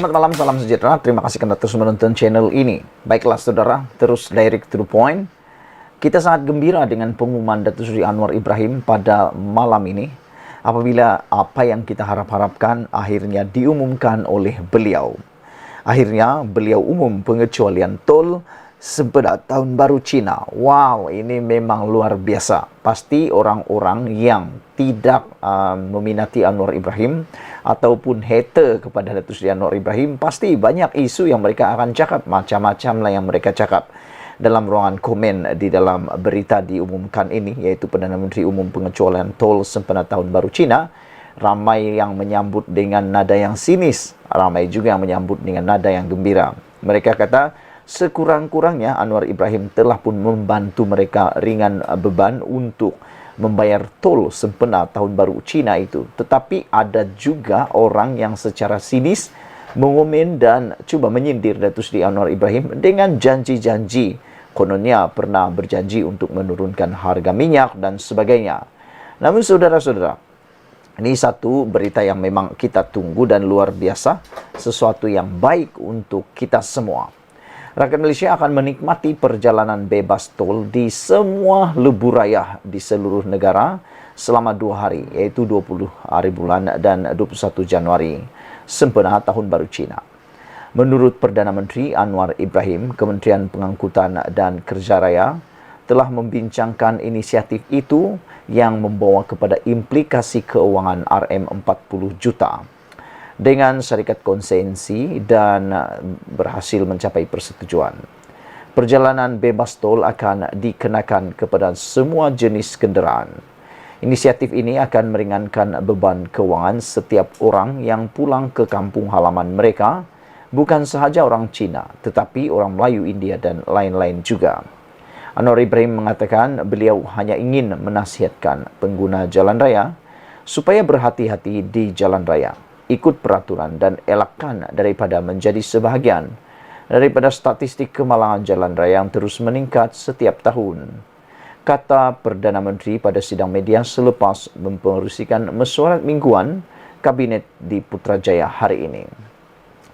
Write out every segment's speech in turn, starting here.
Selamat malam, salam sejahtera. Terima kasih karena terus menonton channel ini. Baiklah saudara, terus direct to the point. Kita sangat gembira dengan pengumuman Datuk Seri Anwar Ibrahim pada malam ini. Apabila apa yang kita harap-harapkan akhirnya diumumkan oleh beliau. Akhirnya beliau umum pengecualian tol sempena Tahun Baru Cina. Wow, ini memang luar biasa. Pasti orang-orang yang tidak meminati Anwar Ibrahim ataupun hater kepada Datuk Seri Anwar Ibrahim, pasti banyak isu yang mereka akan cakap, macam-macam lah yang mereka cakap. Dalam ruangan komen di dalam berita diumumkan ini, yaitu Perdana Menteri Umum pengecualian tol sempena Tahun Baru Cina, ramai yang menyambut dengan nada yang sinis, ramai juga yang menyambut dengan nada yang gembira. Mereka kata, sekurang-kurangnya Anwar Ibrahim telah pun membantu mereka ringan beban untuk membayar tol sempena Tahun Baru Cina itu. Tetapi ada juga orang yang secara sinis mengomen dan cuba menyindir Datuk Seri Anwar Ibrahim dengan janji-janji. Kononnya pernah berjanji untuk menurunkan harga minyak dan sebagainya. Namun saudara-saudara, ini satu berita yang memang kita tunggu dan luar biasa, sesuatu yang baik untuk kita semua. Rakyat Malaysia akan menikmati perjalanan bebas tol di semua lebuh raya di seluruh negara selama 2 hari, yaitu 20 hari bulan dan 21 Januari, sempena Tahun Baru Cina. Menurut Perdana Menteri Anwar Ibrahim, Kementerian Pengangkutan dan Kerja Raya telah membincangkan inisiatif itu yang membawa kepada implikasi keuangan RM40 juta. Dengan syarikat konsensi dan berhasil mencapai persetujuan. Perjalanan bebas tol akan dikenakan kepada semua jenis kenderaan. Inisiatif ini akan meringankan beban keuangan setiap orang yang pulang ke kampung halaman mereka, bukan sahaja orang Cina, tetapi orang Melayu, India dan lain-lain juga. Anwar Ibrahim mengatakan beliau hanya ingin menasihatkan pengguna jalan raya supaya berhati-hati di jalan raya, ikut peraturan dan elakkan daripada menjadi sebahagian daripada statistik kemalangan jalan raya yang terus meningkat setiap tahun. Kata Perdana Menteri pada sidang media selepas mempengerusikan mesyuarat mingguan Kabinet di Putrajaya hari ini.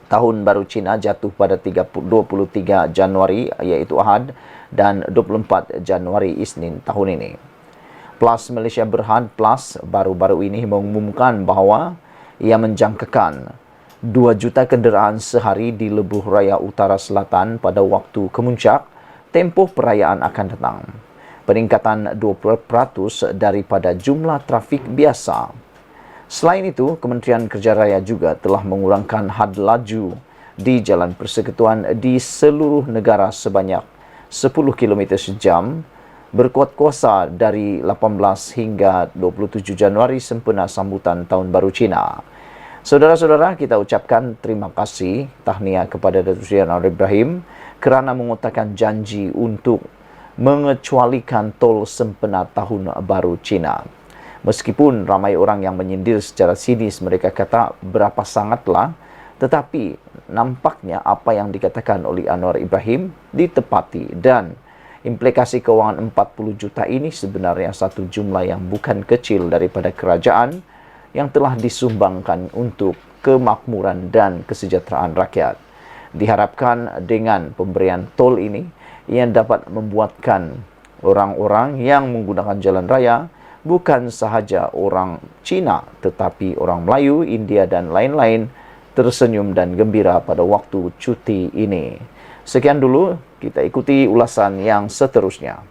Tahun Baru Cina jatuh pada 23 Januari iaitu Ahad dan 24 Januari Isnin tahun ini. Plus Malaysia Berhad Plus baru-baru ini mengumumkan bahawa ia menjangkakan 2 juta kenderaan sehari di lebuh raya utara selatan pada waktu kemuncak tempoh perayaan akan datang. Peningkatan 20% daripada jumlah trafik biasa. Selain itu, Kementerian Kerja Raya juga telah mengurangkan had laju di jalan persekutuan di seluruh negara sebanyak 10 km sejam, berkuat kuasa dari 18 hingga 27 Januari sempena sambutan Tahun Baru Cina. Saudara-saudara, kita ucapkan terima kasih tahniah kepada Datuk Seri Anwar Ibrahim kerana mengotakkan janji untuk mengecualikan tol sempena Tahun Baru Cina. Meskipun ramai orang yang menyindir secara sinis, mereka kata berapa sangatlah, tetapi nampaknya apa yang dikatakan oleh Anwar Ibrahim ditepati dan implikasi keuangan 40 juta ini sebenarnya satu jumlah yang bukan kecil daripada kerajaan yang telah disumbangkan untuk kemakmuran dan kesejahteraan rakyat. Diharapkan dengan pemberian tol ini yang dapat membuatkan orang-orang yang menggunakan jalan raya bukan sahaja orang Cina, tetapi orang Melayu, India dan lain-lain tersenyum dan gembira pada waktu cuti ini. Sekian dulu, kita ikuti ulasan yang seterusnya.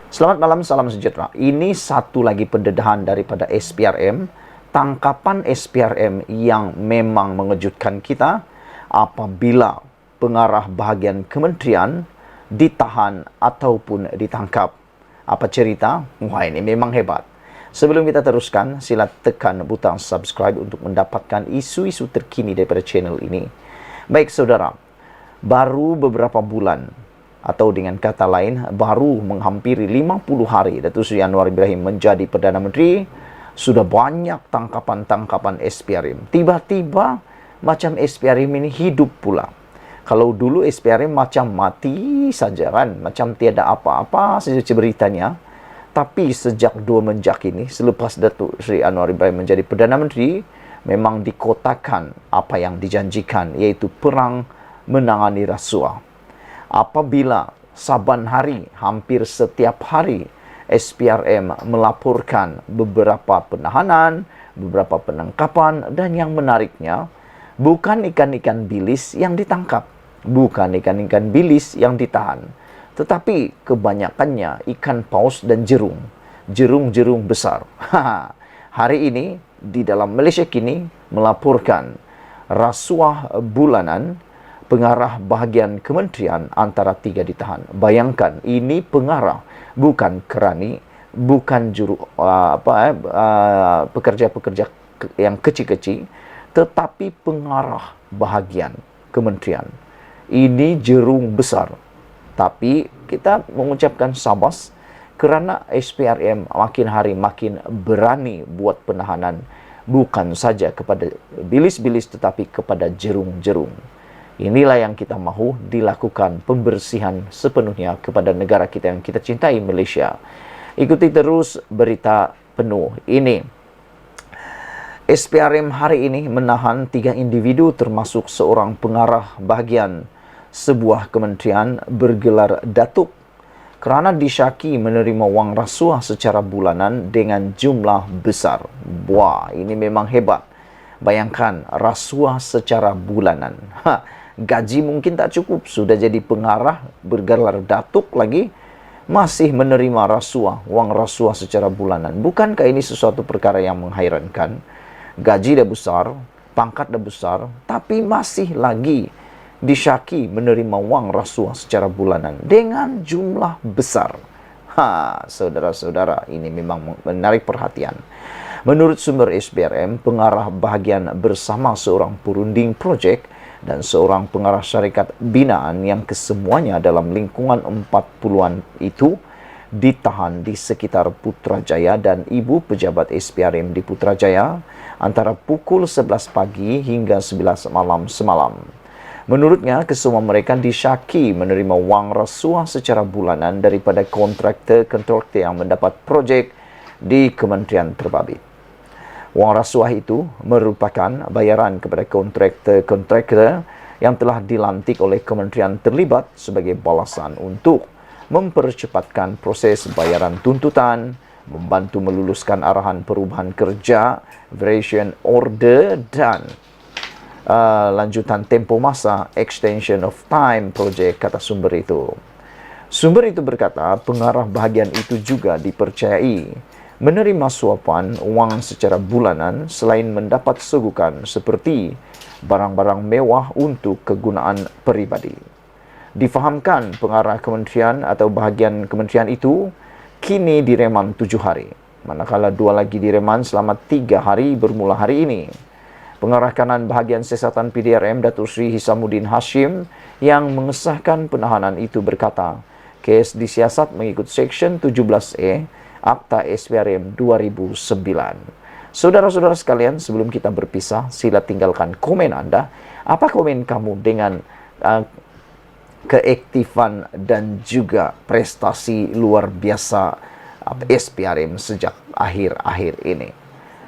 Selamat malam, salam sejahtera. Ini satu lagi pendedahan daripada SPRM, tangkapan SPRM yang memang mengejutkan kita apabila pengarah bahagian kementerian ditahan ataupun ditangkap. Apa cerita? Wah, ini memang hebat. Sebelum kita teruskan, sila tekan butang subscribe untuk mendapatkan isu-isu terkini daripada channel ini. Baik saudara, baru beberapa bulan atau dengan kata lain, baru menghampiri 50 hari Datuk Seri Anwar Ibrahim menjadi Perdana Menteri, sudah banyak tangkapan-tangkapan SPRM. Tiba-tiba macam SPRM ini hidup pula. Kalau dulu SPRM macam mati saja kan, macam tiada apa-apa saja beritanya. Tapi sejak 2 menjak ini, selepas Datuk Seri Anwar Ibrahim menjadi Perdana Menteri, memang dikotakan apa yang dijanjikan, yaitu perang menangani rasuah. Apabila saban hari, hampir setiap hari, SPRM melaporkan beberapa penahanan, beberapa penangkapan, dan yang menariknya, bukan ikan-ikan bilis yang ditangkap, bukan ikan-ikan bilis yang ditahan, tetapi kebanyakannya ikan paus dan jerung-jerung besar. Hari ini, di dalam Malaysia kini, melaporkan rasuah bulanan pengarah bahagian kementerian antara 3 ditahan. Bayangkan, ini pengarah, bukan kerani, bukan pekerja-pekerja yang kecil-kecil, tetapi pengarah bahagian kementerian. Ini jerung besar. Tapi kita mengucapkan sabas kerana SPRM makin hari makin berani buat penahanan, bukan saja kepada bilis-bilis tetapi kepada jerung-jerung. Inilah yang kita mahu dilakukan pembersihan sepenuhnya kepada negara kita yang kita cintai, Malaysia. Ikuti terus berita penuh ini. SPRM hari ini menahan 3 individu termasuk seorang pengarah bahagian sebuah kementerian bergelar Datuk kerana disyaki menerima wang rasuah secara bulanan dengan jumlah besar. Wah, ini memang hebat. Bayangkan, rasuah secara bulanan. Gaji mungkin tak cukup, sudah jadi pengarah bergelar Datuk lagi, masih menerima rasuah, wang rasuah secara bulanan. Bukankah ini sesuatu perkara yang menghairankan? Gaji dah besar, pangkat dah besar, tapi masih lagi disyaki menerima wang rasuah secara bulanan dengan jumlah besar. Saudara-saudara, ini memang menarik perhatian. Menurut sumber SPRM, pengarah bahagian bersama seorang perunding projek dan seorang pengarah syarikat binaan yang kesemuanya dalam lingkungan 40-an itu ditahan di sekitar Putrajaya dan ibu pejabat SPRM di Putrajaya antara pukul 11 pagi hingga 11 malam semalam. Menurutnya, kesemua mereka disyaki menerima wang rasuah secara bulanan daripada kontraktor yang mendapat projek di kementerian terbabit. Wang rasuah itu merupakan bayaran kepada kontraktor yang telah dilantik oleh kementerian terlibat sebagai balasan untuk mempercepatkan proses bayaran tuntutan, membantu meluluskan arahan perubahan kerja, variation order, dan lanjutan tempo masa, extension of time project, kata sumber itu. Sumber itu berkata, pengarah bahagian itu juga dipercayai menerima suapan wang secara bulanan selain mendapat segukan seperti barang-barang mewah untuk kegunaan peribadi. Difahamkan pengarah kementerian atau bahagian kementerian itu kini direman 7 hari, manakala 2 lagi direman selama 3 hari bermula hari ini. Pengarah kanan bahagian siasatan PDRM Datuk Seri Hisamuddin Hashim yang mengesahkan penahanan itu berkata, kes disiasat mengikut Seksyen 17A Akta SPRM 2009. Saudara-saudara sekalian, sebelum kita berpisah, sila tinggalkan komen Anda. Apa komen kamu dengan keaktifan dan juga prestasi luar biasa SPRM sejak akhir-akhir ini?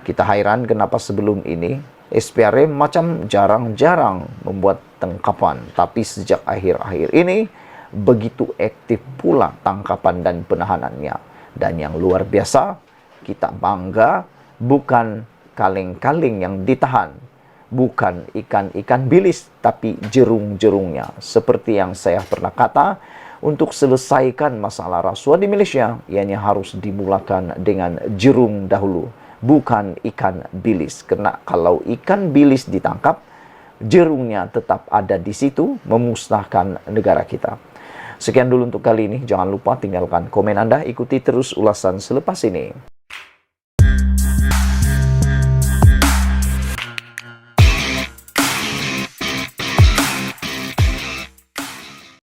Kita hairan kenapa sebelum ini SPRM macam jarang-jarang membuat tangkapan, tapi sejak akhir-akhir ini begitu aktif pula tangkapan dan penahanannya. Dan yang luar biasa, kita bangga bukan kaleng-kaleng yang ditahan, bukan ikan-ikan bilis, tapi jerung-jerungnya. Seperti yang saya pernah kata, untuk selesaikan masalah rasuah di Malaysia, ianya harus dimulakan dengan jerung dahulu, bukan ikan bilis. Karena kalau ikan bilis ditangkap, jerungnya tetap ada di situ, memusnahkan negara kita. Sekian dulu untuk kali ini. Jangan lupa tinggalkan komen Anda. Ikuti terus ulasan selepas ini.